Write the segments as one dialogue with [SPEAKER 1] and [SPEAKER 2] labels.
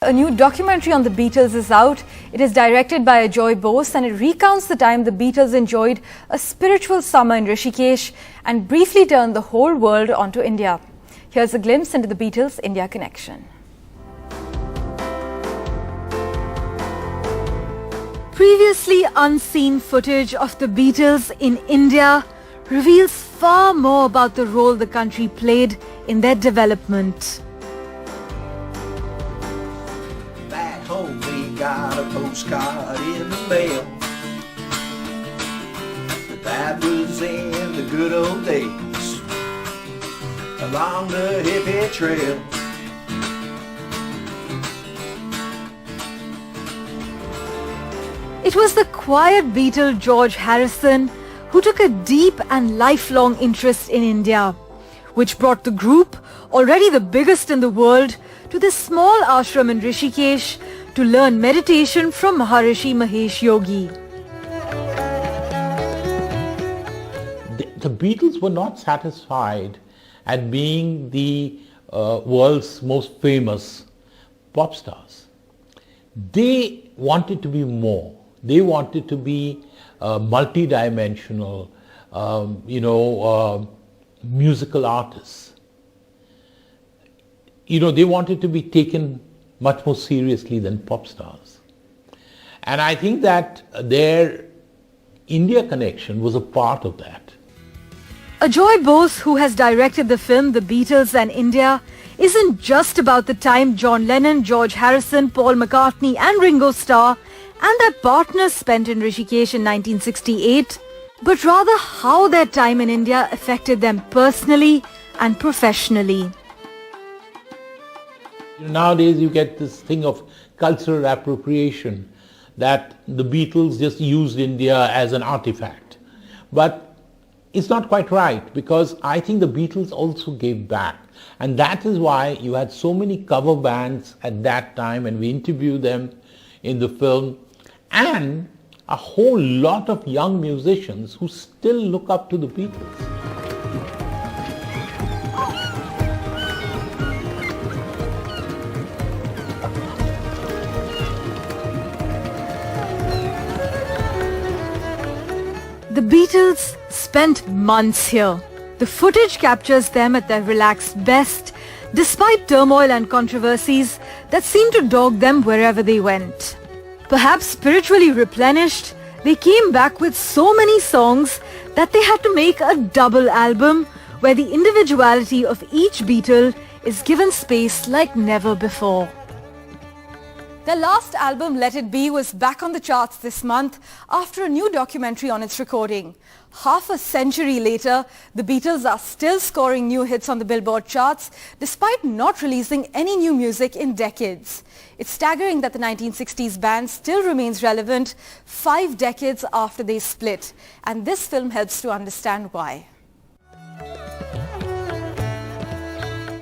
[SPEAKER 1] a new documentary on the Beatles is out. It is directed by Ajoy Bose and it recounts the time the Beatles enjoyed a spiritual summer in Rishikesh and briefly turned the whole world onto India. Here's a glimpse into the Beatles-India connection. Previously unseen footage of the Beatles in India reveals far more about the role the country played in their development.
[SPEAKER 2] Back home we got a postcard in the mail. But that was in the good old days, along the hippie trail.
[SPEAKER 1] It was the quiet Beatle George Harrison who took a deep and lifelong interest in India, which brought the group, already the biggest in the world, to this small ashram in Rishikesh to learn meditation from Maharishi Mahesh Yogi.
[SPEAKER 3] The Beatles were not satisfied at being the world's most famous pop stars. They wanted to be more. They wanted to be multi-dimensional, musical artists. They wanted to be taken much more seriously than pop stars. And I think that their India connection was a part of that.
[SPEAKER 1] Ajoy Bose, who has directed the film The Beatles and India, isn't just about the time John Lennon, George Harrison, Paul McCartney and Ringo Starr and their partners spent in Rishikesh in 1968, but rather how their time in India affected them personally and professionally.
[SPEAKER 3] Nowadays you get this thing of cultural appropriation, that the Beatles just used India as an artifact. But it's not quite right, because I think the Beatles also gave back. And that is why you had so many cover bands at that time, and we interviewed them in the film, and a whole lot of young musicians who still look up to the Beatles.
[SPEAKER 1] The Beatles spent months here. The footage captures them at their relaxed best, despite turmoil and controversies that seemed to dog them wherever they went. Perhaps spiritually replenished, they came back with so many songs that they had to make a double album where the individuality of each Beatle is given space like never before. Their last album, Let It Be, was back on the charts this month after a new documentary on its recording. Half a century later, the Beatles are still scoring new hits on the Billboard charts despite not releasing any new music in decades. It's staggering that the 1960s band still remains relevant 5 decades after they split, and this film helps to understand why.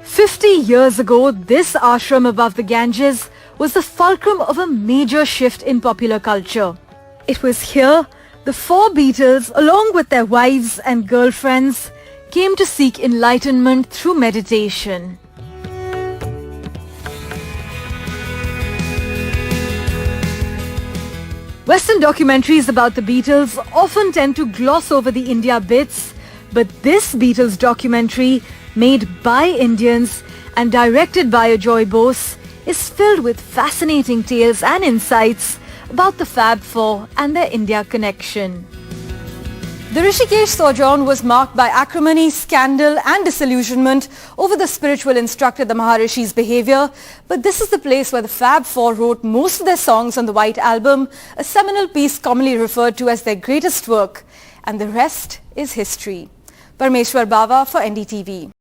[SPEAKER 1] 50 years ago, this ashram above the Ganges was the fulcrum of a major shift in popular culture. It was here the 4 Beatles, along with their wives and girlfriends, came to seek enlightenment through meditation. Western documentaries about the Beatles often tend to gloss over the India bits, but this Beatles documentary, made by Indians and directed by Ajoy Bose, is filled with fascinating tales and insights about the Fab Four and their India connection. The Rishikesh sojourn was marked by acrimony, scandal and disillusionment over the spiritual instructor, the Maharishi's behavior. But this is the place where the Fab Four wrote most of their songs on the White Album, a seminal piece commonly referred to as their greatest work. And the rest is history. Parmeshwar Bava for NDTV.